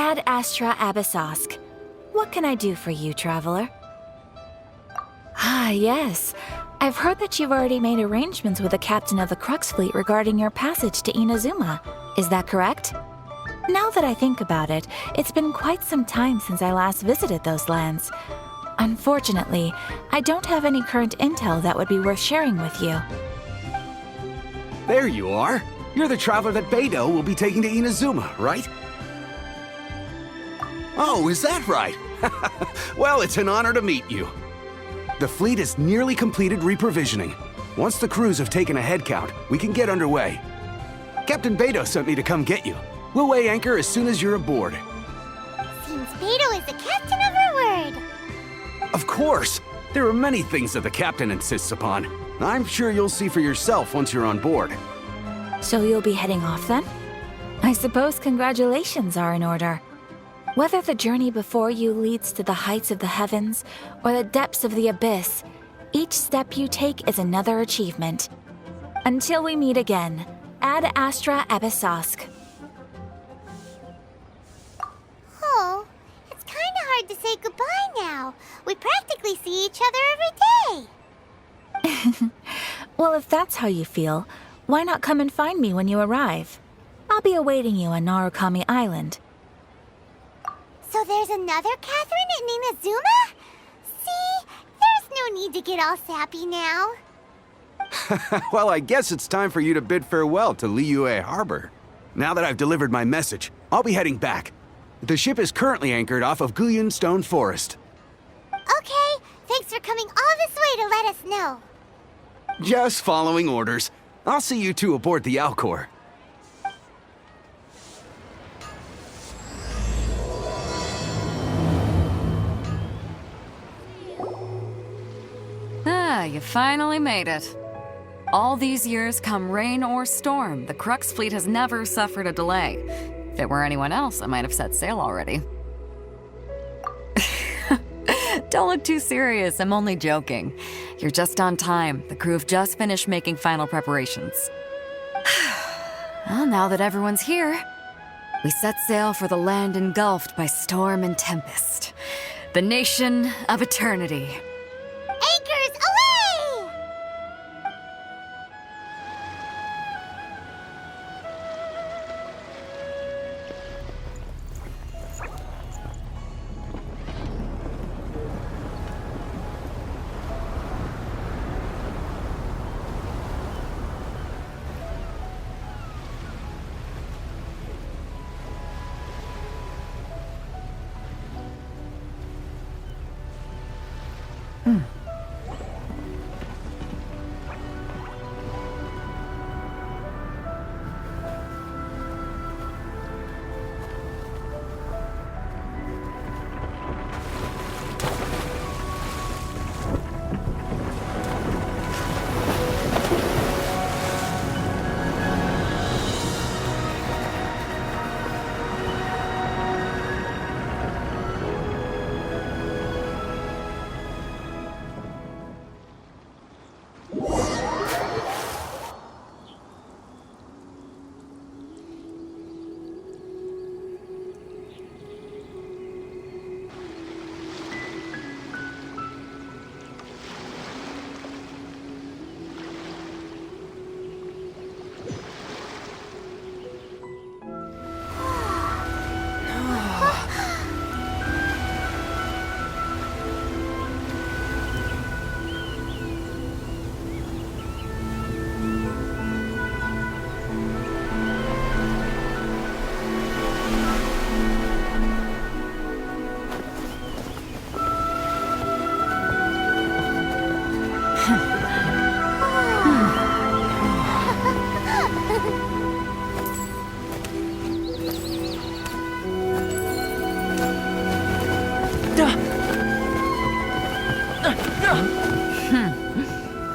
Ad Astra Abyssosk. What can I do for you, traveler? Ah, yes. I've heard that you've already made arrangements with the captain of the Crux Fleet regarding your passage to Inazuma. Is that correct? Now that I think about it, it's been quite some time since I last visited those lands. Unfortunately, I don't have any current intel that would be worth sharing with you. There you are. You're the traveler that Beidou will be taking to Inazuma, right? Oh, is that right? Well, it's an honor to meet you. The fleet has nearly completed reprovisioning. Once the crews have taken a head count, we can get underway. Captain Beidou sent me to come get you. We'll weigh anchor as soon as you're aboard. Seems Beidou is the captain of her word. Of course! There are many things that the captain insists upon. I'm sure you'll see for yourself once you're on board. So you'll be heading off then? I suppose congratulations are in order. Whether the journey before you leads to the heights of the heavens or the depths of the abyss, each step you take is another achievement. Until we meet again, Ad Astra Abyssosk. Oh, it's kind of hard to say goodbye now. We practically see each other every day. Well, if that's how you feel, why not come and find me when you arrive? I'll be awaiting you on Narukami Island. So there's another Catherine in Inazuma? See, there's no need to get all sappy now. Well, I guess it's time for you to bid farewell to Liyue Harbor. Now that I've delivered my message, I'll be heading back. The ship is currently anchored off of Guyun Stone Forest. Okay, thanks for coming all this way to let us know. Just following orders. I'll see you two aboard the Alcor. Ah, you finally made it. All these years, come rain or storm, the Crux Fleet has never suffered a delay. If it were anyone else, I might have set sail already. Don't look too serious, I'm only joking. You're just on time. The crew have just finished making final preparations. Well, now that everyone's here, we set sail for the land engulfed by storm and tempest. The nation of eternity. Anchors away!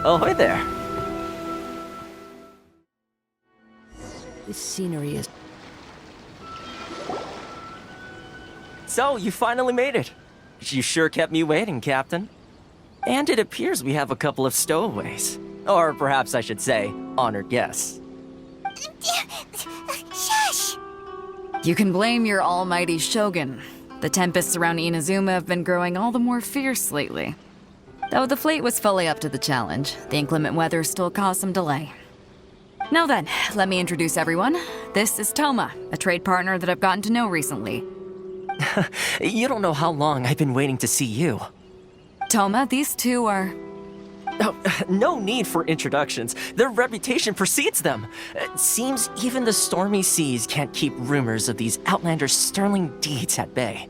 Ahoy there. This scenery is... So, you finally made it. You sure kept me waiting, Captain. And it appears we have a couple of stowaways. Or perhaps I should say, honored guests. Shush! You can blame your almighty shogun. The tempests around Inazuma have been growing all the more fierce lately. Though the fleet was fully up to the challenge, the inclement weather still caused some delay. Now then, let me introduce everyone. This is Toma, a trade partner that I've gotten to know recently. You don't know how long I've been waiting to see you. Toma, these two are... Oh, no need for introductions. Their reputation precedes them. It seems even the stormy seas can't keep rumors of these Outlanders' sterling deeds at bay.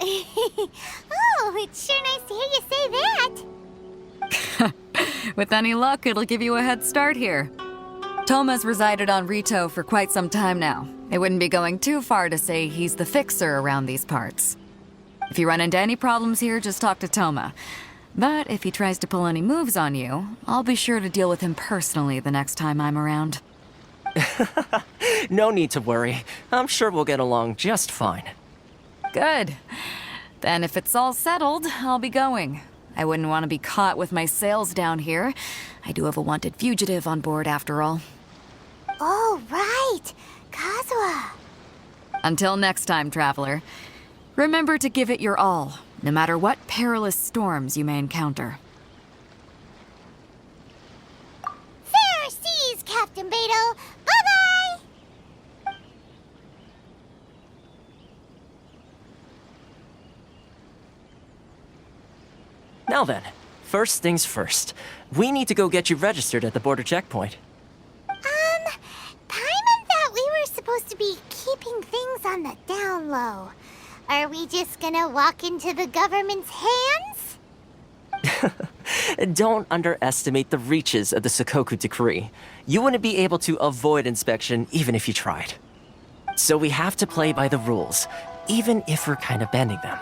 Oh, it's sure nice to hear you say that. With any luck, it'll give you a head start here. Toma's resided on Rito for quite some time now. It wouldn't be going too far to say he's the fixer around these parts. If you run into any problems here, just talk to Toma. But if he tries to pull any moves on you, I'll be sure to deal with him personally the next time I'm around. No need to worry. I'm sure we'll get along just fine. Good. Then if it's all settled, I'll be going. I wouldn't want to be caught with my sails down here. I do have a wanted fugitive on board after all. Oh, right. Kazuha. Until next time, traveler. Remember to give it your all, no matter what perilous storms you may encounter. Fair seas, Captain Beto. Bye-bye. Now then, first things first. We need to go get you registered at the border checkpoint. Paimon thought we were supposed to be keeping things on the down low. Are we just gonna walk into the government's hands? Don't underestimate the reaches of the Sakoku Decree. You wouldn't be able to avoid inspection even if you tried. So we have to play by the rules, even if we're kind of bending them.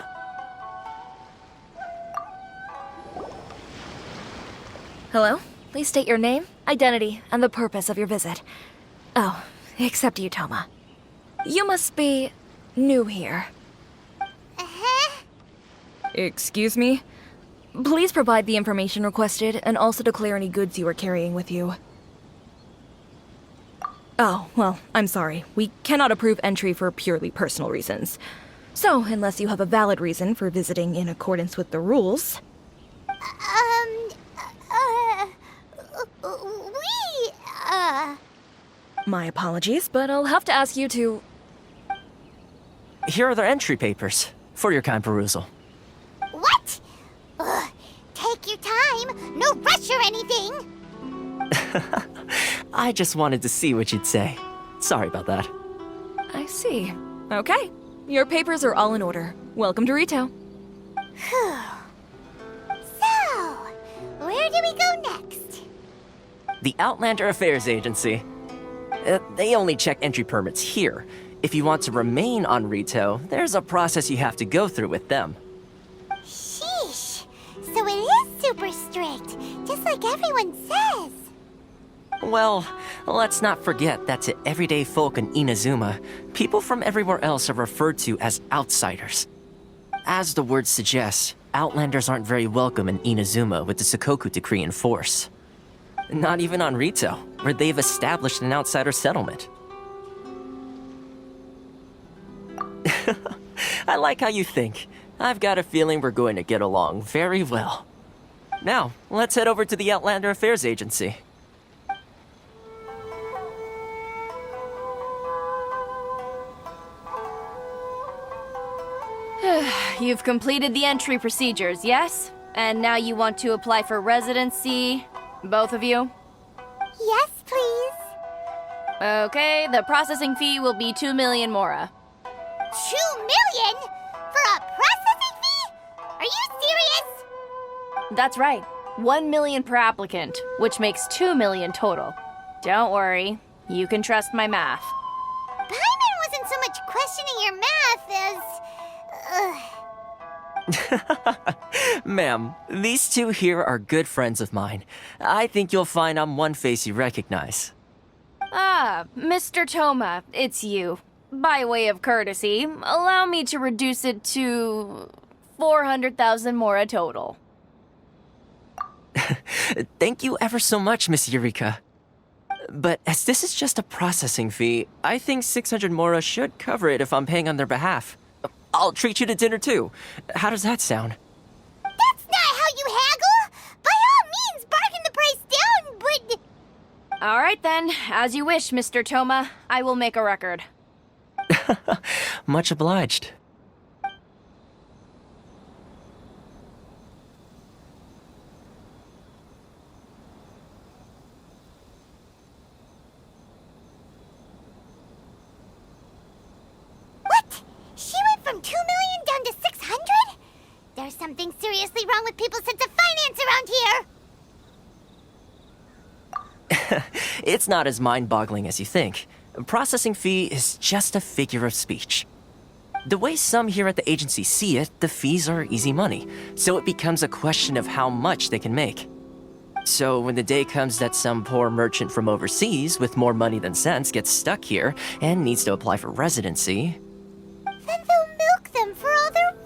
Hello? Please state your name, identity, and the purpose of your visit. Oh, except you, Toma. You must be new here. Uh-huh. Excuse me? Please provide the information requested and also declare any goods you are carrying with you. Oh, well, I'm sorry. We cannot approve entry for purely personal reasons. So, unless you have a valid reason for visiting in accordance with the rules... My apologies, but I'll have to ask you to... Here are the entry papers for your kind perusal. What? Ugh, take your time. No rush or anything. I just wanted to see what you'd say. Sorry about that. I see. Okay. Your papers are all in order. Welcome to Rito. Phew. So, where do we go next? The Outlander Affairs Agency. They only check entry permits here. If you want to remain on Rito, there's a process you have to go through with them. Sheesh. So it is super strict, just like everyone says. Well, let's not forget that to everyday folk in Inazuma, people from everywhere else are referred to as outsiders. As the word suggests, Outlanders aren't very welcome in Inazuma with the Sakoku Decree in force. Not even on Rito, where they've established an outsider settlement. I like how you think. I've got a feeling we're going to get along very well. Now, let's head over to the Outlander Affairs Agency. You've completed the entry procedures, yes? And now you want to apply for residency? Both of you? Yes, please. Okay, the processing fee will be 2 million mora. 2 million? For a processing fee? Are you serious? That's right. 1 million per applicant, which makes 2 million total. Don't worry, you can trust my math. Paimon wasn't so much questioning your math as... Ma'am, these two here are good friends of mine. I think you'll find I'm one face you recognize. Ah, Mr. Toma, it's you. By way of courtesy, allow me to reduce it to 400,000 mora total. Thank you ever so much, Miss Eureka. But as this is just a processing fee, I think 600 mora should cover it if I'm paying on their behalf. I'll treat you to dinner too. How does that sound? That's not how you haggle! By all means, bargain the price down, but... All right then, as you wish, Mr. Toma. I will make a record. Much obliged. What? She went from 2 million down to 600? There's something seriously wrong with people's sense of finance around here! It's not as mind-boggling as you think. A processing fee is just a figure of speech. The way some here at the agency see it, the fees are easy money, so it becomes a question of how much they can make. So when the day comes that some poor merchant from overseas with more money than sense gets stuck here and needs to apply for residency... Then they'll milk them for all they're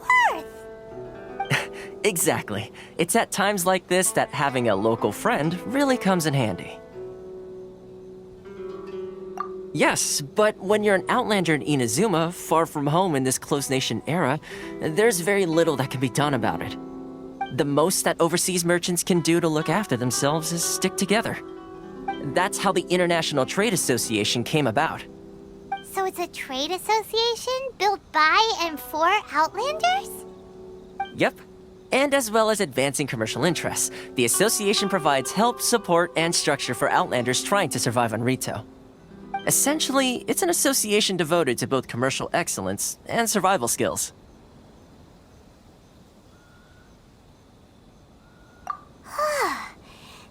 worth! Exactly. It's at times like this that having a local friend really comes in handy. Yes, but when you're an outlander in Inazuma, far from home in this closed nation era, there's very little that can be done about it. The most that overseas merchants can do to look after themselves is stick together. That's how the International Trade Association came about. So it's a trade association built by and for Outlanders? Yep. And as well as advancing commercial interests, the association provides help, support, and structure for Outlanders trying to survive on Rito. Essentially, it's an association devoted to both commercial excellence and survival skills.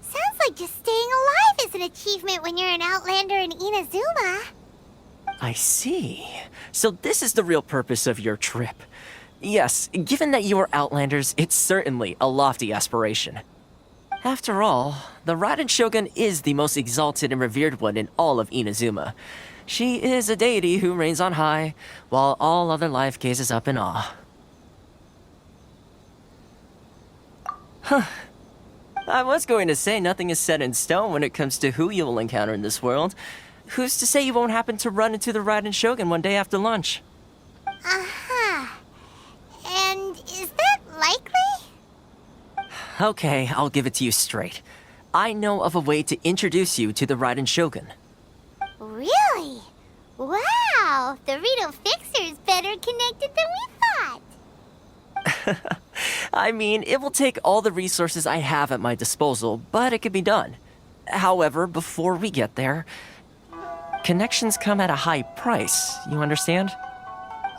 Sounds like just staying alive is an achievement when you're an Outlander in Inazuma. I see. So this is the real purpose of your trip. Yes, given that you are Outlanders, it's certainly a lofty aspiration. After all, the Raiden Shogun is the most exalted and revered one in all of Inazuma. She is a deity who reigns on high, while all other life gazes up in awe. Huh. I was going to say nothing is set in stone when it comes to who you'll encounter in this world. Who's to say you won't happen to run into the Raiden Shogun one day after lunch? Uh-huh. And is that likely? Okay, I'll give it to you straight. I know of a way to introduce you to the Raiden Shogun. Really? Wow! The Rito Fixer is better connected than we thought! I mean, it will take all the resources I have at my disposal, but it can be done. However, before we get there, connections come at a high price, you understand?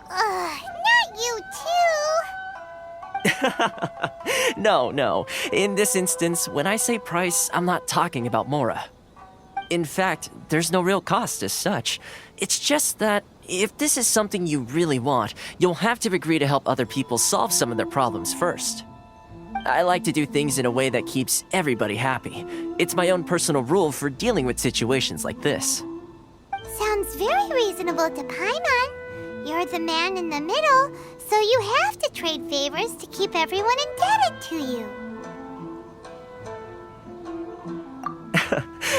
Not you too! No. In this instance, when I say price, I'm not talking about Mora. In fact, there's no real cost as such. It's just that if this is something you really want, you'll have to agree to help other people solve some of their problems first. I like to do things in a way that keeps everybody happy. It's my own personal rule for dealing with situations like this. Sounds very reasonable to Paimon. You're the man in the middle, so you have to trade favors to keep everyone indebted to you.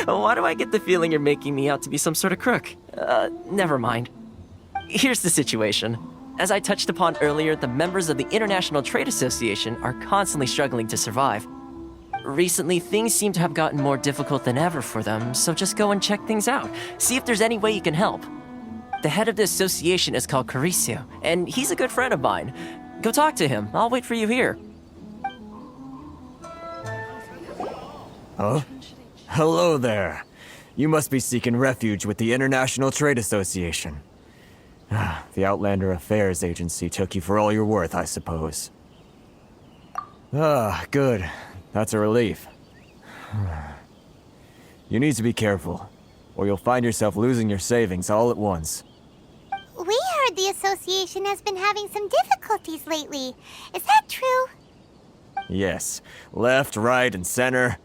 Why do I get the feeling you're making me out to be some sort of crook? Never mind. Here's the situation. As I touched upon earlier, the members of the International Trade Association are constantly struggling to survive. Recently, things seem to have gotten more difficult than ever for them, so just go and check things out. See if there's any way you can help. The head of the association is called Carisio, and he's a good friend of mine. Go talk to him. I'll wait for you here. Huh? Hello there. You must be seeking refuge with the International Trade Association. The Outlander Affairs Agency took you for all you're worth, I suppose. Good. That's a relief. You need to be careful, or you'll find yourself losing your savings all at once. We heard the association has been having some difficulties lately. Is that true? Yes. Left, right, and center.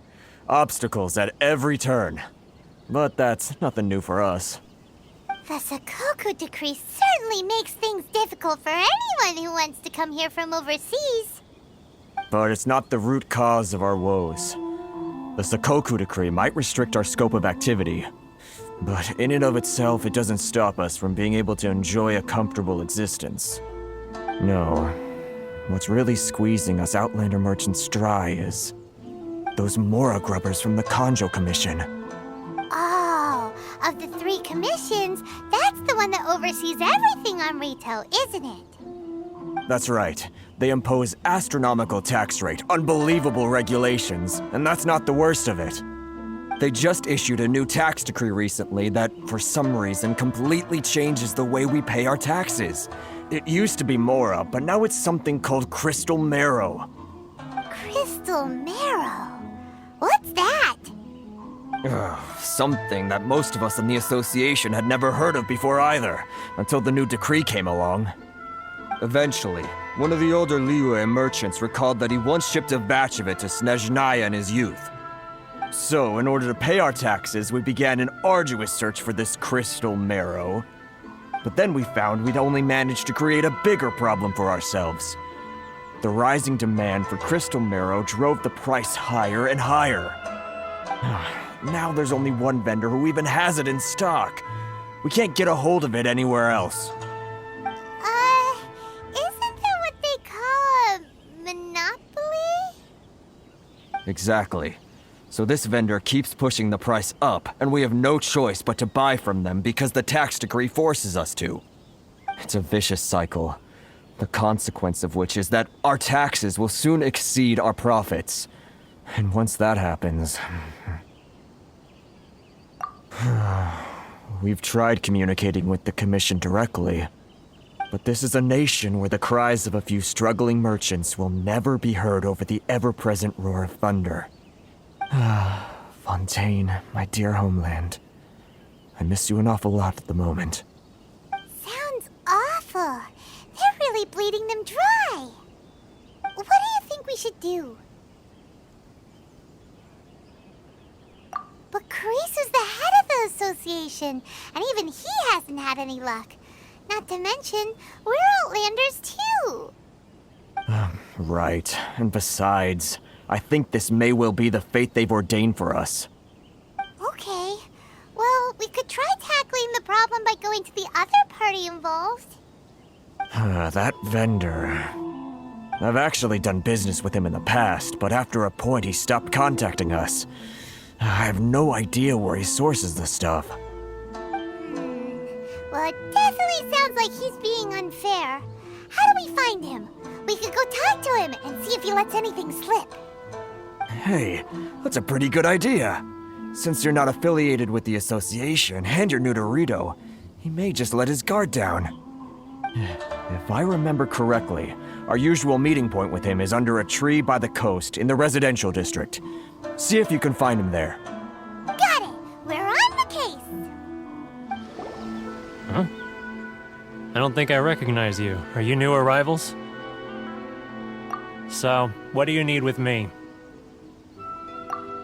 Obstacles at every turn. But that's nothing new for us. The Sakoku decree certainly makes things difficult for anyone who wants to come here from overseas. But it's not the root cause of our woes. The Sakoku decree might restrict our scope of activity, But in and of itself, it doesn't stop us from being able to enjoy a comfortable existence. No. What's really squeezing us Outlander merchants dry is those Mora grubbers from the Conjo Commission. Oh, of the 3 commissions, that's the one that oversees everything on Rito, isn't it? That's right. They impose astronomical tax rate, unbelievable regulations, and that's not the worst of it. They just issued a new tax decree recently that, for some reason, completely changes the way we pay our taxes. It used to be Mora, but now it's something called Crystal Marrow. Crystal Marrow? What's that? Something that most of us in the association had never heard of before either, until the new decree came along. Eventually, one of the older Liyue merchants recalled that he once shipped a batch of it to Snezhnaya in his youth. So, in order to pay our taxes, we began an arduous search for this crystal marrow. But then we found we'd only managed to create a bigger problem for ourselves. The rising demand for crystal marrow drove the price higher and higher. Now there's only one vendor who even has it in stock. We can't get a hold of it anywhere else. Isn't that what they call a monopoly? Exactly. So this vendor keeps pushing the price up, and we have no choice but to buy from them because the tax decree forces us to. It's a vicious cycle, the consequence of which is that our taxes will soon exceed our profits. And once that happens... We've tried communicating with the Commission directly, but this is a nation where the cries of a few struggling merchants will never be heard over the ever-present roar of thunder. Fontaine, my dear homeland. I miss you an awful lot at the moment. Sounds awful. They're really bleeding them dry. What do you think we should do? But Carisu's the head of the association, and even he hasn't had any luck. Not to mention, we're Outlanders too. Right. And besides, I think this may well be the fate they've ordained for us. Okay. Well, we could try tackling the problem by going to the other party involved. That vendor... I've actually done business with him in the past, but after a point he stopped contacting us. I have no idea where he sources the stuff. Well, it definitely sounds like he's being unfair. How do we find him? We could go talk to him and see if he lets anything slip. Hey, that's a pretty good idea. Since you're not affiliated with the association and you're new to Rito, he may just let his guard down. If I remember correctly, our usual meeting point with him is under a tree by the coast in the residential district. See if you can find him there. Got it! We're on the case! Huh? I don't think I recognize you. Are you new arrivals? So, what do you need with me?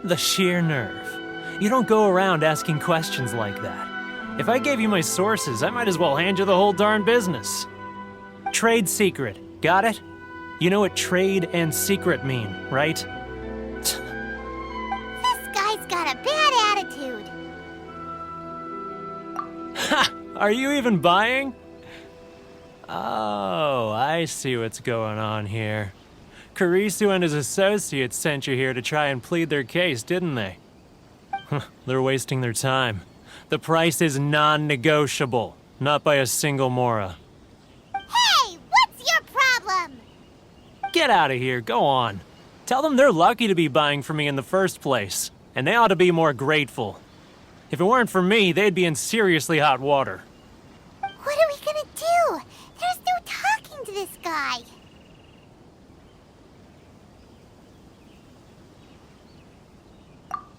The sheer nerve. You don't go around asking questions like that. If I gave you my sources, I might as well hand you the whole darn business. Trade secret. Got it? You know what trade and secret mean, right? This guy's got a bad attitude. Ha! Are you even buying? Oh, I see what's going on here. Carisu and his associates sent you here to try and plead their case, didn't they? They're wasting their time. The price is non-negotiable, not by a single Mora. Hey, what's your problem? Get out of here, go on. Tell them they're lucky to be buying from me in the first place, and they ought to be more grateful. If it weren't for me, they'd be in seriously hot water. What are we gonna do? There's no talking to this guy.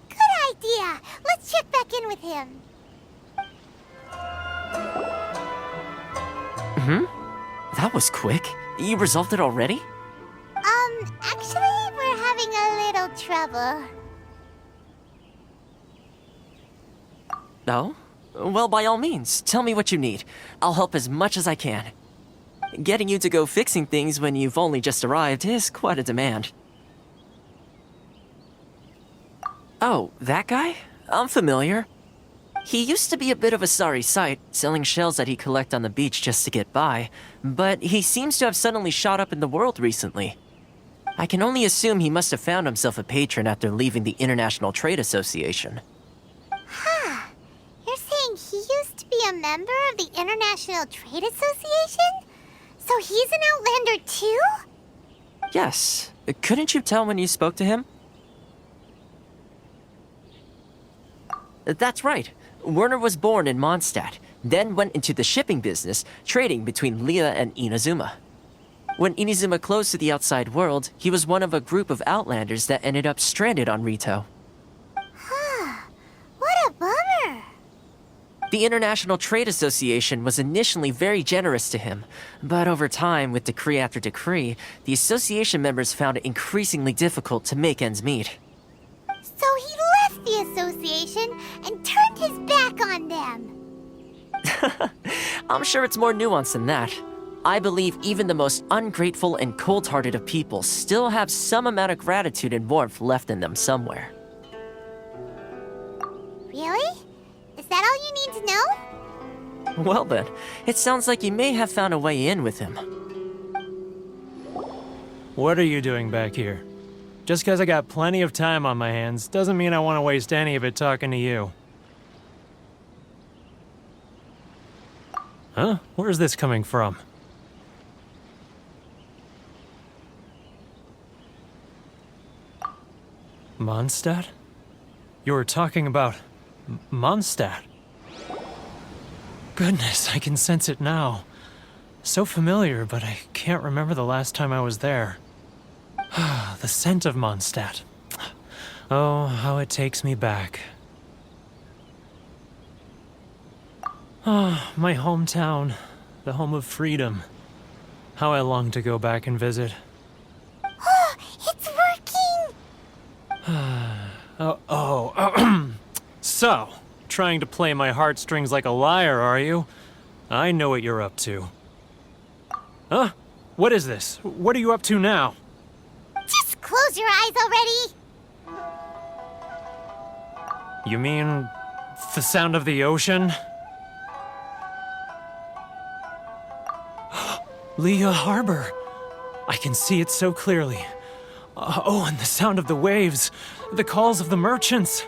Good idea. Let's check back in with him. That was quick. You resolved it already? Actually, we're having a little trouble. No? Well, by all means, tell me what you need. I'll help as much as I can. Getting you to go fixing things when you've only just arrived is quite a demand. Oh, that guy? I'm familiar. He used to be a bit of a sorry sight, selling shells that he collect on the beach just to get by, but he seems to have suddenly shot up in the world recently. I can only assume he must have found himself a patron after leaving the International Trade Association. Huh. You're saying he used to be a member of the International Trade Association? So he's an Outlander too? Yes. Couldn't you tell when you spoke to him? That's right. Werner was born in Mondstadt, then went into the shipping business, trading between Leah and Inazuma. When Inazuma closed to the outside world, he was one of a group of Outlanders that ended up stranded on Rito. What a bummer. The International Trade Association was initially very generous to him, but over time, with decree after decree, the association members found it increasingly difficult to make ends meet. So he left the association and turned his back on them. I'm sure it's more nuanced than that. I believe even the most ungrateful and cold-hearted of people still have some amount of gratitude and warmth left in them somewhere. Really? Is that all you need to know? Well then, it sounds like you may have found a way in with him. What are you doing back here? Just because I got plenty of time on my hands doesn't mean I want to waste any of it talking to you. Huh? Where's this coming from? Mondstadt? You were talking about Mondstadt. Goodness, I can sense it now. So familiar, but I can't remember the last time I was there. The scent of Mondstadt. Oh, how it takes me back. Oh, my hometown, the home of freedom. How I long to go back and visit. Oh, it's working! So, trying to play my heartstrings like a liar, are you? I know what you're up to. Huh? What is this? What are you up to now? Just close your eyes already! You mean the sound of the ocean? Leah Harbor. I can see it so clearly. Oh, and the sound of the waves. The calls of the merchants.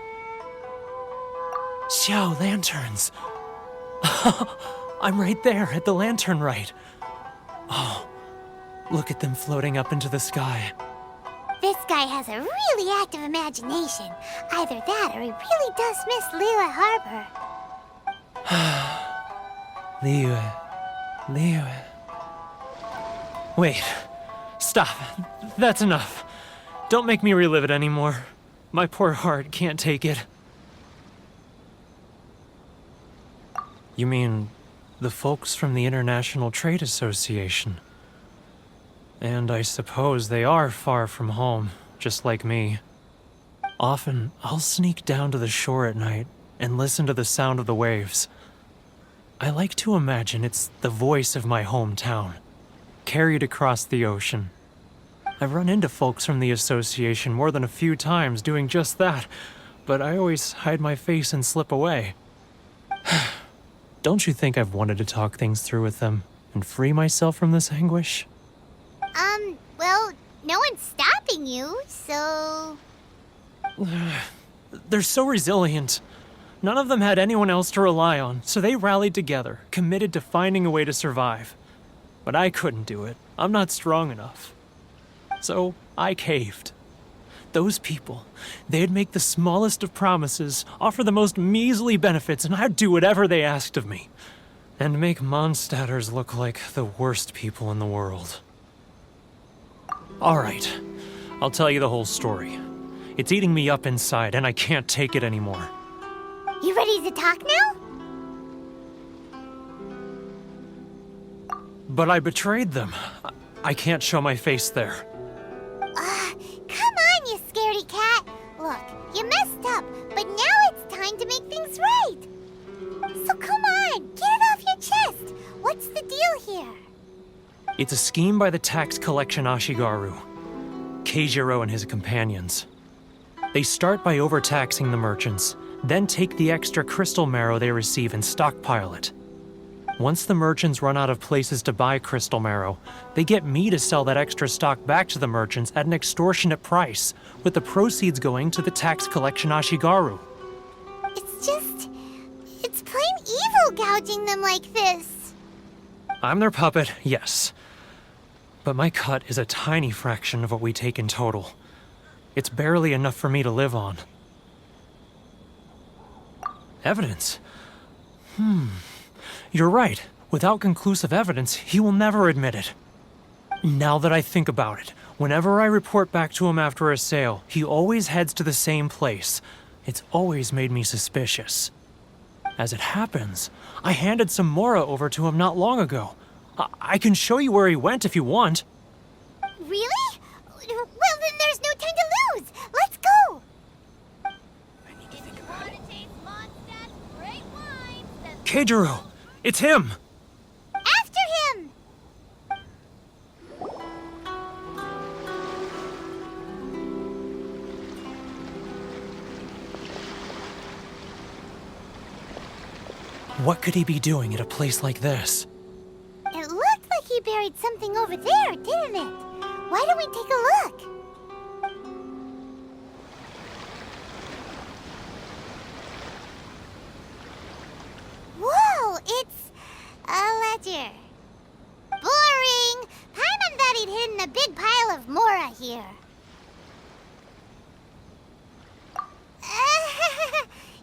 Xiao lanterns. I'm right there at the lantern right. Oh, look at them floating up into the sky. This guy has a really active imagination. Either that or he really does miss Liyue Harbor. Liyue. Wait. Stop. That's enough. Don't make me relive it anymore. My poor heart can't take it. You mean the folks from the International Trade Association? And I suppose they are far from home, just like me. Often, I'll sneak down to the shore at night and listen to the sound of the waves. I like to imagine it's the voice of my hometown, carried across the ocean. I've run into folks from the association more than a few times doing just that, but I always hide my face and slip away. Don't you think I've wanted to talk things through with them and free myself from this anguish? Well, no one's stopping you, so... They're so resilient. None of them had anyone else to rely on, so they rallied together, committed to finding a way to survive. But I couldn't do it. I'm not strong enough. So I caved. Those people, they'd make the smallest of promises, offer the most measly benefits, and I'd do whatever they asked of me. And make Mondstadters look like the worst people in the world. Alright, I'll tell you the whole story. It's eating me up inside, and I can't take it anymore. You ready to talk now? But I betrayed them. I can't show my face there. Come on, you scaredy cat. Look, you messed up, but now it's time to make things right. So come on, get it off your chest. What's the deal here? It's a scheme by the tax collection Ashigaru, Keijiro and his companions. They start by overtaxing the merchants, then take the extra crystal marrow they receive and stockpile it. Once the merchants run out of places to buy crystal marrow, they get me to sell that extra stock back to the merchants at an extortionate price, with the proceeds going to the tax collection Ashigaru. It's plain evil gouging them like this. I'm their puppet, yes. But my cut is a tiny fraction of what we take in total. It's barely enough for me to live on. Evidence? You're right. Without conclusive evidence, he will never admit it. Now that I think about it, whenever I report back to him after a sale, he always heads to the same place. It's always made me suspicious. As it happens, I handed some Mora over to him not long ago. I can show you where he went if you want. Really? Well, then there's no time to lose. Let's go. Keijiro! It's him! After him! What could he be doing at a place like this? It looked like he buried something over there, didn't it? Why don't we take a look? Whoa, it's a ledger. Boring! Paimon thought he'd hidden a big pile of Mora here.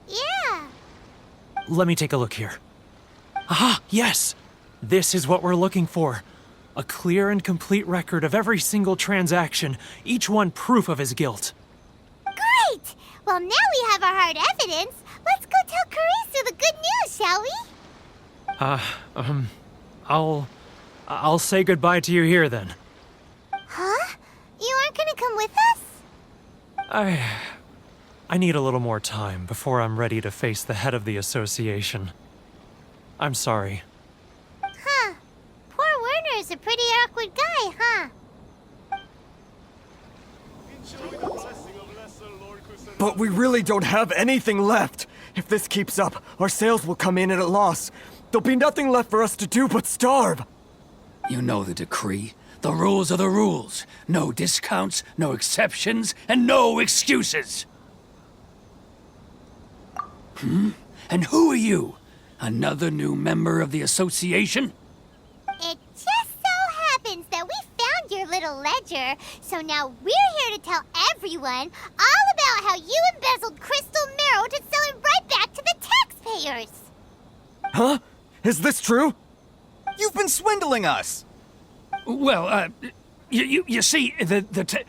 Yeah. Let me take a look here. Aha! Yes! This is what we're looking for. A clear and complete record of every single transaction, each one proof of his guilt. Great! Well, now we have our hard evidence. Let's go tell Karisu the good news, shall we? I'll say goodbye to you here then. Huh? You aren't gonna come with us? I need a little more time before I'm ready to face the head of the association. I'm sorry. Huh. Poor Werner's a pretty awkward guy, huh? But we really don't have anything left. If this keeps up, our sales will come in at a loss. There'll be nothing left for us to do but starve. You know the decree. The rules are the rules. No discounts, no exceptions, and no excuses. And who are you? Another new member of the association? It just so happens that we found your little ledger, so now we're here to tell everyone all about how you embezzled crystal marrow to sell it right back to the taxpayers. Huh? Is this true? You've been swindling us! Well, you see, the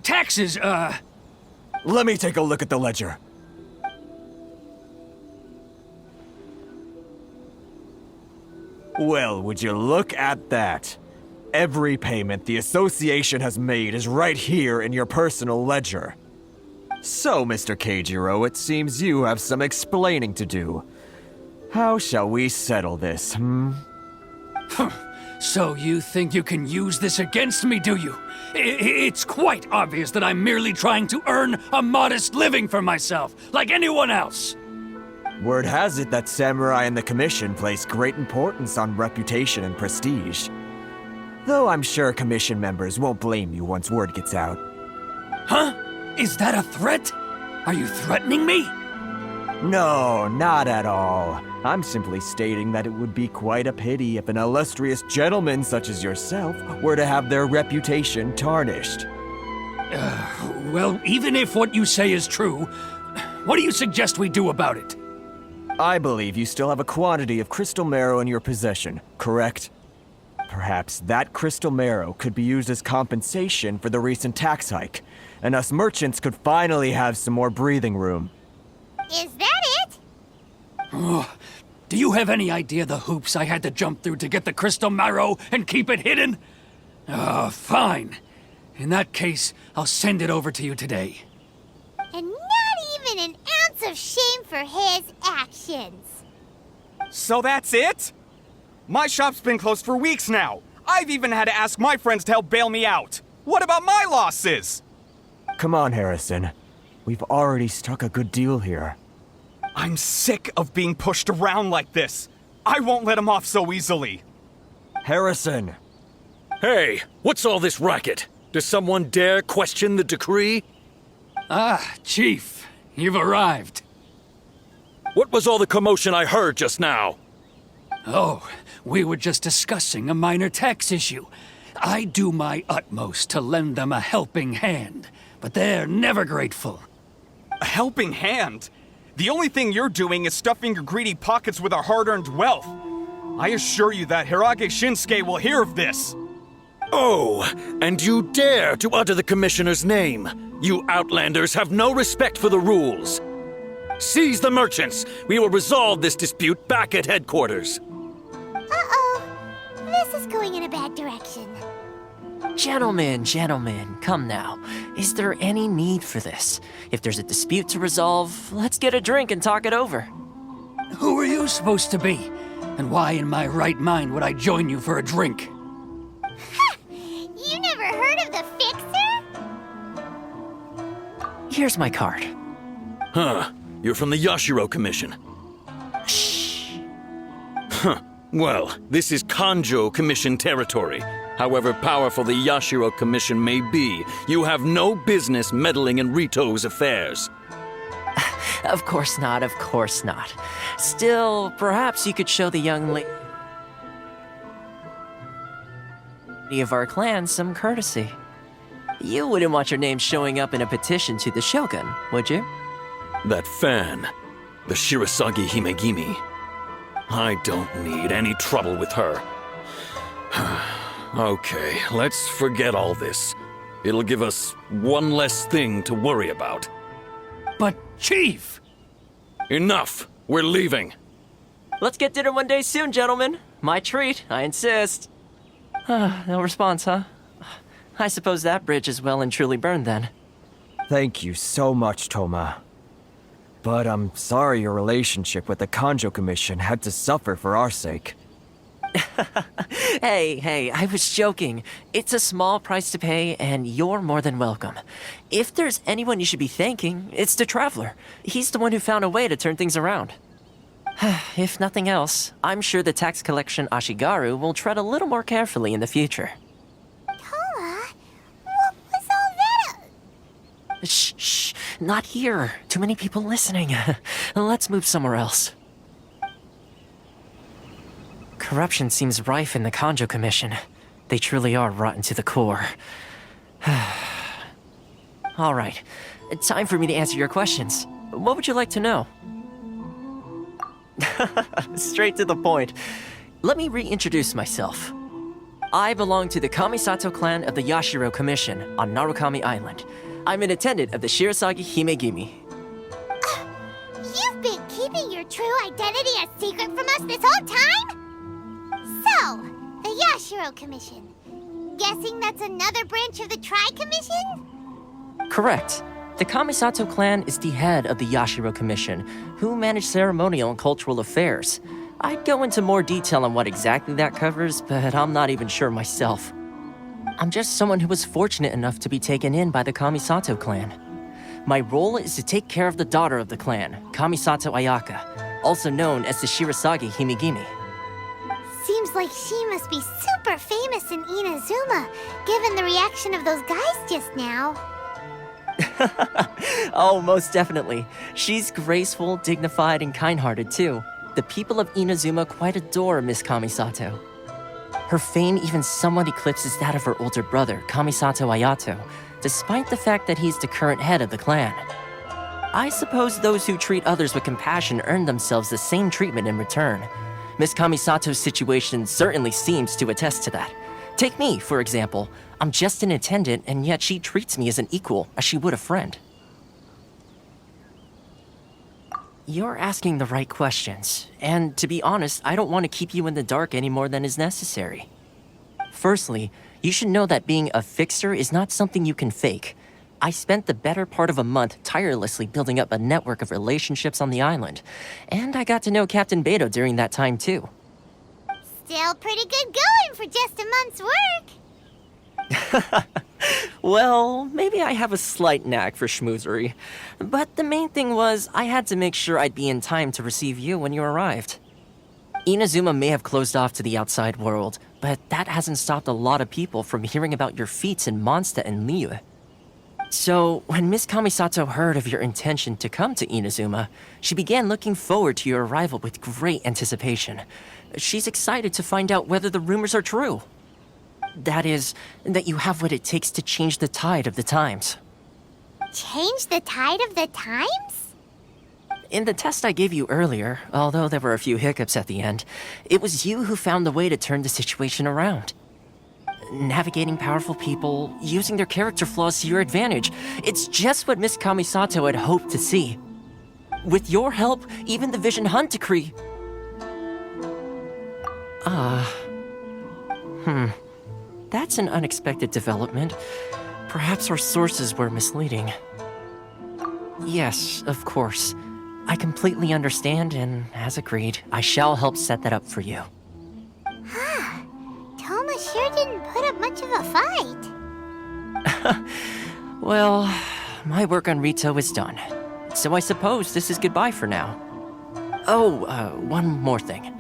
taxes, Let me take a look at the ledger. Well, would you look at that? Every payment the association has made is right here in your personal ledger. So, Mr. Keijiro, it seems you have some explaining to do. How shall we settle this, So you think you can use this against me, do you? It's quite obvious that I'm merely trying to earn a modest living for myself, like anyone else. Word has it that Samurai and the Commission place great importance on reputation and prestige. Though I'm sure Commission members won't blame you once word gets out. Huh? Is that a threat? Are you threatening me? No, not at all. I'm simply stating that it would be quite a pity if an illustrious gentleman such as yourself were to have their reputation tarnished. Well, even if what you say is true, what do you suggest we do about it? I believe you still have a quantity of crystal marrow in your possession, correct? Perhaps that crystal marrow could be used as compensation for the recent tax hike, and us merchants could finally have some more breathing room. Is that it? Do you have any idea the hoops I had to jump through to get the crystal marrow and keep it hidden? Fine. In that case, I'll send it over to you today. And not even an ounce of shame for his actions. So that's it? My shop's been closed for weeks now. I've even had to ask my friends to help bail me out. What about my losses? Come on, Harrison. We've already struck a good deal here. I'm sick of being pushed around like this. I won't let him off so easily. Harrison! Hey, what's all this racket? Does someone dare question the decree? Ah, Chief, you've arrived. What was all the commotion I heard just now? Oh, we were just discussing a minor tax issue. I do my utmost to lend them a helping hand, but they're never grateful. A helping hand? The only thing you're doing is stuffing your greedy pockets with our hard-earned wealth. I assure you that Hirage Shinsuke will hear of this. Oh, and you dare to utter the Commissioner's name. You Outlanders have no respect for the rules. Seize the merchants. We will resolve this dispute back at headquarters. Uh-oh. This is going in a bad direction. Gentlemen, come now. Is there any need for this? If there's a dispute to resolve, let's get a drink and talk it over. Who are you supposed to be? And why in my right mind would I join you for a drink? Ha! You never heard of the Fixer? Here's my card. Huh. You're from the Yashiro Commission. Shh. Huh. Well, this is Kanjo Commission territory. However powerful the Yashiro Commission may be, you have no business meddling in Rito's affairs. Of course not. Still, perhaps you could show the young lady of our clan some courtesy. You wouldn't want your name showing up in a petition to the Shogun, would you? That fan, the Shirasagi Himegimi. I don't need any trouble with her. Okay, let's forget all this. It'll give us one less thing to worry about. But, Chief! Enough! We're leaving. Let's get dinner one day soon, gentlemen. My treat, I insist. No response, huh? I suppose that bridge is well and truly burned then. Thank you so much, Toma. But I'm sorry your relationship with the Kanjo Commission had to suffer for our sake. Hey, I was joking. It's a small price to pay, and you're more than welcome. If there's anyone you should be thanking, it's the Traveler. He's the one who found a way to turn things around. If nothing else, I'm sure the tax collection Ashigaru will tread a little more carefully in the future. Toma? What was all that? Shh, not here. Too many people listening. Let's move somewhere else. Corruption seems rife in the Kanjo Commission. They truly are rotten to the core. All right, time for me to answer your questions. What would you like to know? Straight to the point. Let me reintroduce myself. I belong to the Kamisato clan of the Yashiro Commission on Narukami Island. I'm an attendant of the Shirasagi Himegimi. You've been keeping your true identity a secret from us this whole time? So, the Yashiro Commission. Guessing that's another branch of the Tri-Commission? Correct. The Kamisato clan is the head of the Yashiro Commission, who manage ceremonial and cultural affairs. I'd go into more detail on what exactly that covers, but I'm not even sure myself. I'm just someone who was fortunate enough to be taken in by the Kamisato clan. My role is to take care of the daughter of the clan, Kamisato Ayaka, also known as the Shirasagi Himegimi. Seems like she must be super famous in Inazuma, given the reaction of those guys just now. Oh, most definitely. She's graceful, dignified, and kind-hearted too. The people of Inazuma quite adore Miss Kamisato. Her fame even somewhat eclipses that of her older brother, Kamisato Ayato, despite the fact that he's the current head of the clan. I suppose those who treat others with compassion earn themselves the same treatment in return. Miss Kamisato's situation certainly seems to attest to that. Take me, for example. I'm just an attendant, and yet she treats me as an equal, as she would a friend. You're asking the right questions, and to be honest, I don't want to keep you in the dark any more than is necessary. Firstly, you should know that being a fixer is not something you can fake. I spent the better part of a month tirelessly building up a network of relationships on the island, and I got to know Captain Beto during that time too. Still pretty good going for just a month's work. Well, maybe I have a slight knack for schmoozery. But the main thing was, I had to make sure I'd be in time to receive you when you arrived. Inazuma may have closed off to the outside world, but that hasn't stopped a lot of people from hearing about your feats in Mondstadt and Liyue. So, when Miss Kamisato heard of your intention to come to Inazuma, she began looking forward to your arrival with great anticipation. She's excited to find out whether the rumors are true. That is, that you have what it takes to change the tide of the times. Change the tide of the times? In the test I gave you earlier, although there were a few hiccups at the end, it was you who found the way to turn the situation around. Navigating powerful people, using their character flaws to your advantage. It's just what Miss Kamisato had hoped to see. With your help, even the Vision Hunt decree... That's an unexpected development. Perhaps our sources were misleading. Yes, of course. I completely understand, and as agreed, I shall help set that up for you. Toma sure didn't put up much of a fight. Well, my work on Rito is done. So I suppose this is goodbye for now. Oh, one more thing.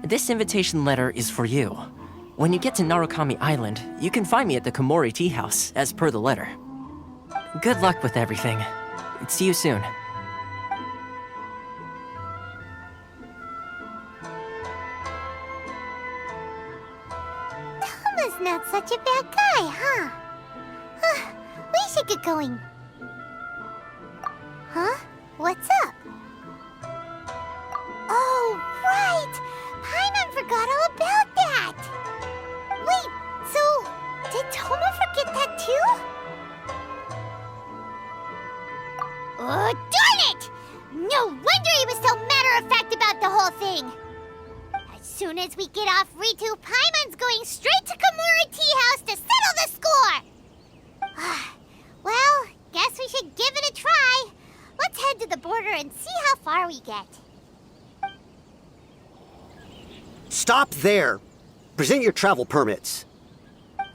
This invitation letter is for you. When you get to Narukami Island, you can find me at the Komori Tea House, as per the letter. Good luck with everything. See you soon. Toma's not such a bad guy, huh? We should get going. Huh? What's up? Oh, right! Paimon forgot all about that! Wait, so did Toma forget that too? Oh, darn it! No wonder he was so matter-of-fact about the whole thing! As soon as we get off Ritu, Paimon's going straight to Komori Tea House to settle the score! Well, guess we should give it a try. Let's head to the border and see how far we get. Stop there! Present your travel permits.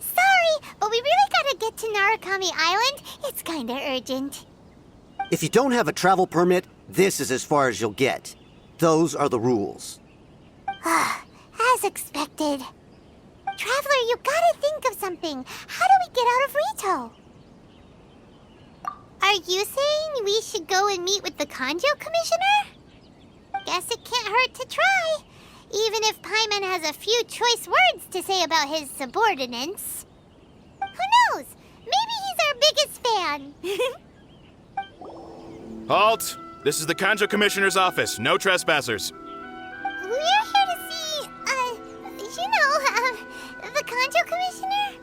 Sorry, but we really gotta get to Narukami Island. It's kinda urgent. If you don't have a travel permit, this is as far as you'll get. Those are the rules. As expected. Traveler, you gotta think of something. How do we get out of Rito? Are you saying we should go and meet with the Kanjo Commissioner? Guess it can't hurt to try. Even if Paimon has a few choice words to say about his subordinates. Who knows? Maybe he's our biggest fan. Halt! This is the Kanjo Commissioner's office. No trespassers. We're here to see, the Kanjo Commissioner?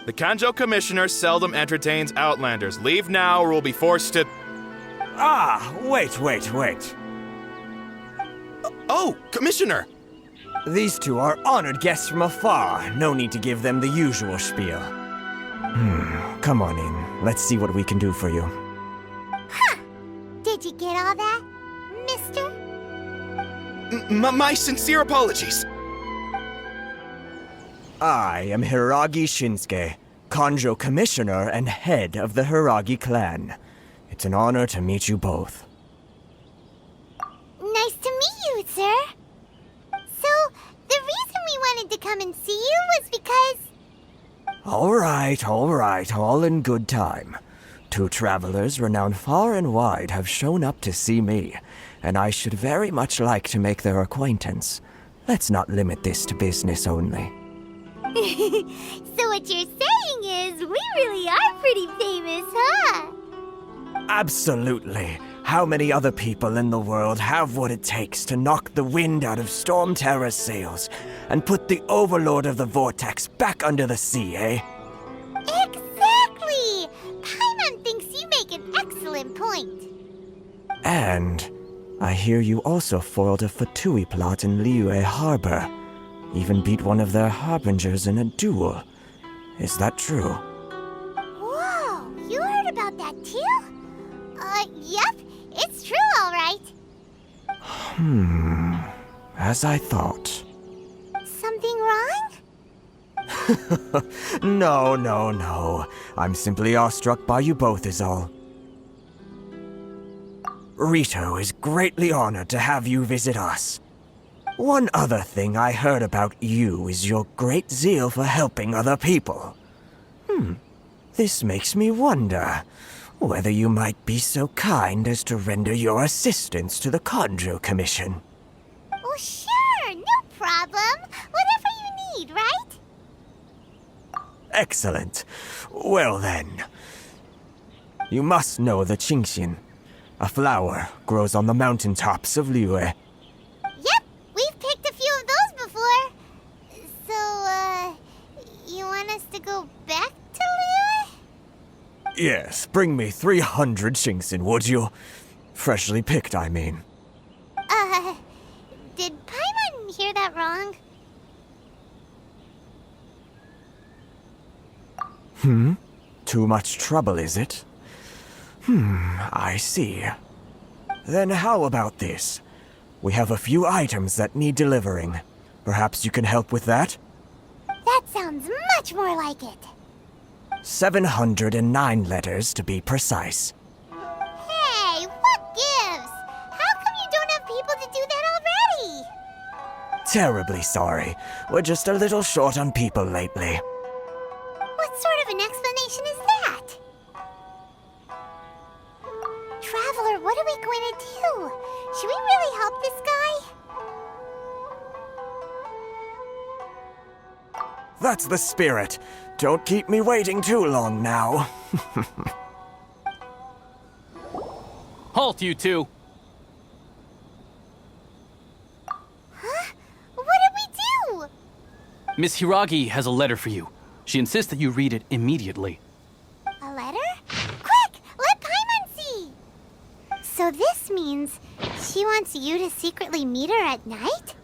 The Kanjo Commissioner seldom entertains Outlanders. Leave now or we'll be forced to... Wait. Oh, Commissioner! These two are honored guests from afar. No need to give them the usual spiel. Come on in. Let's see what we can do for you. Did you get all that, mister? My sincere apologies. I am Hiragi Shinsuke, Kanjo Commissioner and head of the Hiragi clan. It's an honor to meet you both. Nice to meet you, sir. So, the reason we wanted to come and see you was because... All right, all in good time. Two travelers renowned far and wide have shown up to see me, and I should very much like to make their acquaintance. Let's not limit this to business only. So what you're saying is, we really are pretty famous, huh? Absolutely. How many other people in the world have what it takes to knock the wind out of Storm Terror's sails and put the Overlord of the Vortex back under the sea, eh? Exactly! Paimon thinks you make an excellent point. And I hear you also foiled a Fatui plot in Liyue Harbor. Even beat one of their harbingers in a duel. Is that true? Whoa, you heard about that too? Yep, it's true, all right. As I thought. Something wrong? No. I'm simply awestruck by you both is all. Rito is greatly honored to have you visit us. One other thing I heard about you is your great zeal for helping other people. This makes me wonder whether you might be so kind as to render your assistance to the Conjo Commission. Oh, sure, no problem. Whatever you need, right? Excellent. Well then, you must know the Qingxin. A flower grows on the mountaintops of Liyue. Yep, we've picked a few of those before. So, you want us to go back to Liyue? Yes, bring me 300 Qingxin, would you? Freshly picked, I mean. Did Paimon hear that wrong? Too much trouble, is it? I see. Then how about this? We have a few items that need delivering. Perhaps you can help with that? That sounds much more like it. 709 letters, to be precise. Hey, what gives? How come you don't have people to do that already? Terribly sorry. We're just a little short on people lately. What sort of an explanation is that? Traveler, what are we going to do? Should we really help this guy? That's the spirit. Don't keep me waiting too long now. Halt, you two! Huh? What did we do? Miss Hiragi has a letter for you. She insists that you read it immediately. A letter? Quick! Let Paimon see! So this means she wants you to secretly meet her at night?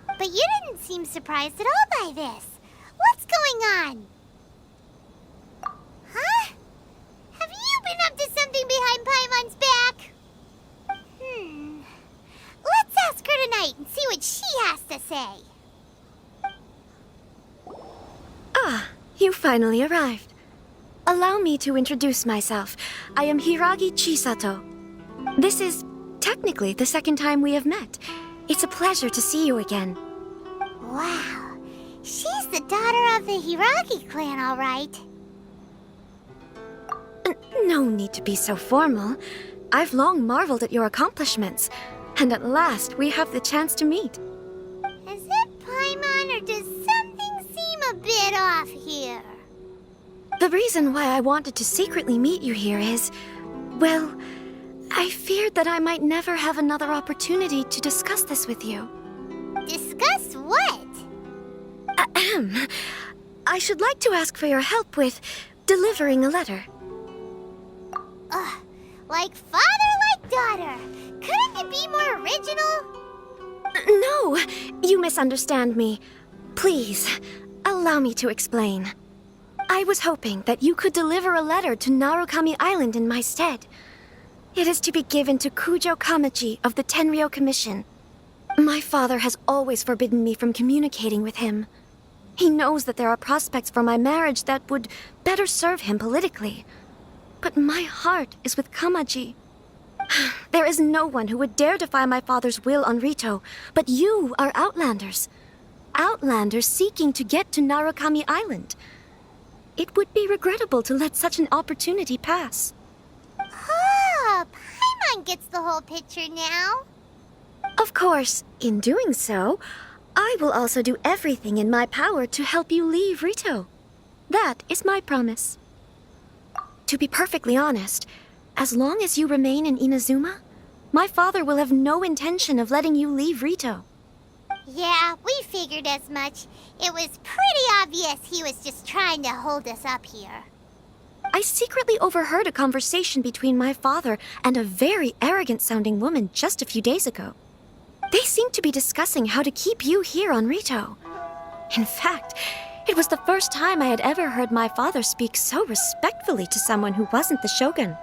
But you didn't seem surprised at all by this. What's going on? Huh? Have you been up to something behind Paimon's back? Let's ask her tonight and see what she has to say. You finally arrived. Allow me to introduce myself. I am Hiragi Chisato. This is technically the second time we have met. It's a pleasure to see you again. Wow. She's the daughter of the Hiragi clan, all right. No need to be so formal. I've long marveled at your accomplishments, and at last we have the chance to meet. Is it Paimon, or does something seem a bit off here? The reason why I wanted to secretly meet you here is, well, I feared that I might never have another opportunity to discuss this with you. Discuss what? Ahem. I should like to ask for your help with delivering a letter. Like father, like daughter. Couldn't it be more original? No, you misunderstand me. Please, allow me to explain. I was hoping that you could deliver a letter to Narukami Island in my stead. It is to be given to Kujo Kamachi of the Tenryou Commission. My father has always forbidden me from communicating with him. He knows that there are prospects for my marriage that would better serve him politically. But my heart is with Kamaji. There is no one who would dare defy my father's will on Rito, but you are Outlanders. Outlanders seeking to get to Narukami Island. It would be regrettable to let such an opportunity pass. Oh, Paimon gets the whole picture now. Of course, in doing so, I will also do everything in my power to help you leave Rito. That is my promise. To be perfectly honest, as long as you remain in Inazuma, my father will have no intention of letting you leave Rito. Yeah, we figured as much. It was pretty obvious he was just trying to hold us up here. I secretly overheard a conversation between my father and a very arrogant-sounding woman just a few days ago. They seemed to be discussing how to keep you here on Rito. In fact, it was the first time I had ever heard my father speak so respectfully to someone who wasn't the shogun.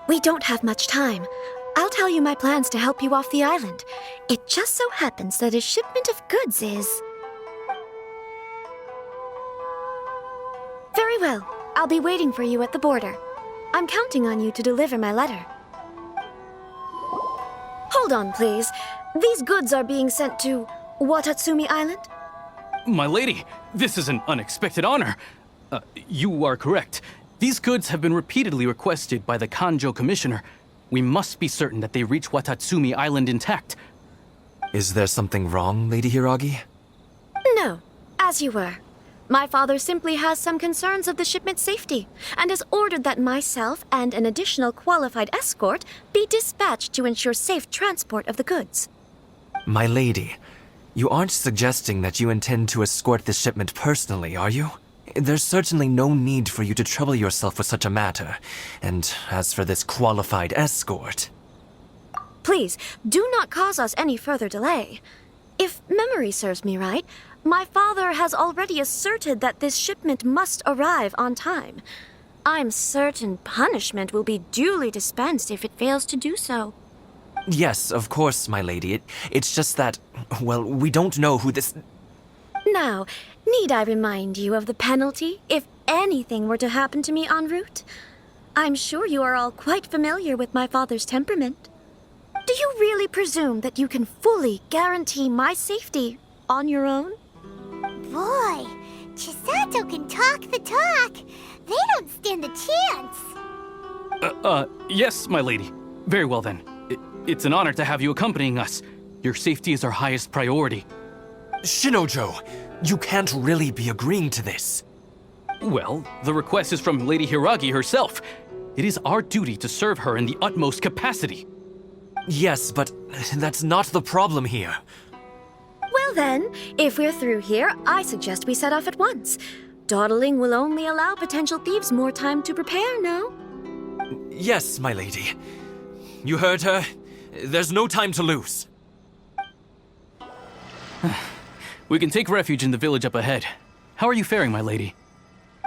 We don't have much time. I'll tell you my plans to help you off the island. It just so happens that a shipment of goods is... Very well. I'll be waiting for you at the border. I'm counting on you to deliver my letter. Hold on, please. These goods are being sent to Watatsumi Island? My lady, this is an unexpected honor. You are correct. These goods have been repeatedly requested by the Kanjo Commissioner. We must be certain that they reach Watatsumi Island intact. Is there something wrong, Lady Hiragi? No, as you were. My father simply has some concerns of the shipment's safety, and has ordered that myself and an additional qualified escort be dispatched to ensure safe transport of the goods. My lady, you aren't suggesting that you intend to escort this shipment personally, are you? There's certainly no need for you to trouble yourself with such a matter. And as for this qualified escort... Please, do not cause us any further delay. If memory serves me right, my father has already asserted that this shipment must arrive on time. I'm certain punishment will be duly dispensed if it fails to do so. Yes, of course, my lady. It's just that, well, we don't know who this... Now, need I remind you of the penalty if anything were to happen to me en route? I'm sure you are all quite familiar with my father's temperament. Do you really presume that you can fully guarantee my safety on your own? Boy, Chisato can talk the talk. They don't stand a chance. Yes, my lady. Very well then. It's an honor to have you accompanying us. Your safety is our highest priority. Shinojo, you can't really be agreeing to this. Well, the request is from Lady Hiragi herself. It is our duty to serve her in the utmost capacity. Yes, but that's not the problem here. Well then, if we're through here, I suggest we set off at once. Dawdling will only allow potential thieves more time to prepare, no? Yes, my lady. You heard her. There's no time to lose. We can take refuge in the village up ahead. How are you faring, my lady?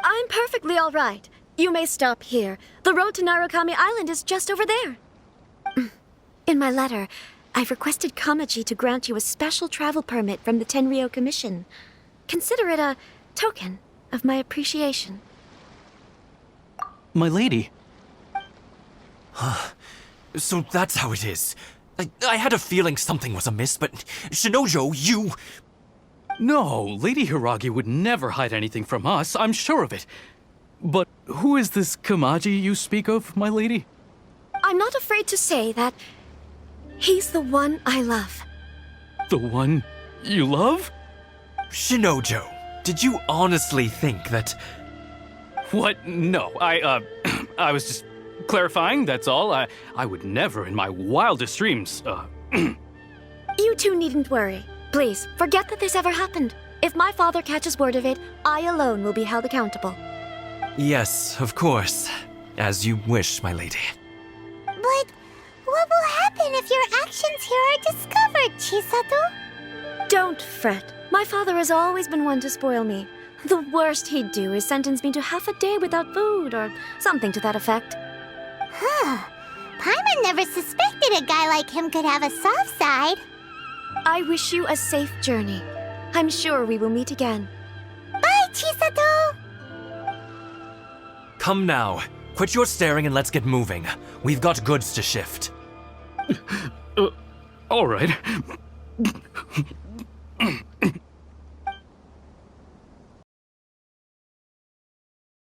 I'm perfectly all right. You may stop here. The road to Narukami Island is just over there. In my letter, I've requested Kamaji to grant you a special travel permit from the Tenryou Commission. Consider it a token of my appreciation. My lady. So that's how it is. I had a feeling something was amiss, but Shinojo, you... No, Lady Hiragi would never hide anything from us, I'm sure of it. But who is this Kamaji you speak of, my lady? I'm not afraid to say that he's the one I love. The one you love? Shinojo, did you honestly think that... What? No, I was just clarifying, that's all. I would never in my wildest dreams, You two needn't worry. Please, forget that this ever happened. If my father catches word of it, I alone will be held accountable. Yes, of course. As you wish, my lady. But what will happen if your actions here are discovered, Chisato? Don't fret. My father has always been one to spoil me. The worst he'd do is sentence me to half a day without food, or something to that effect. Huh. Paimon never suspected a guy like him could have a soft side. I wish you a safe journey. I'm sure we will meet again. Bye, Chisato! Come now. Quit your staring and let's get moving. We've got goods to shift. All right.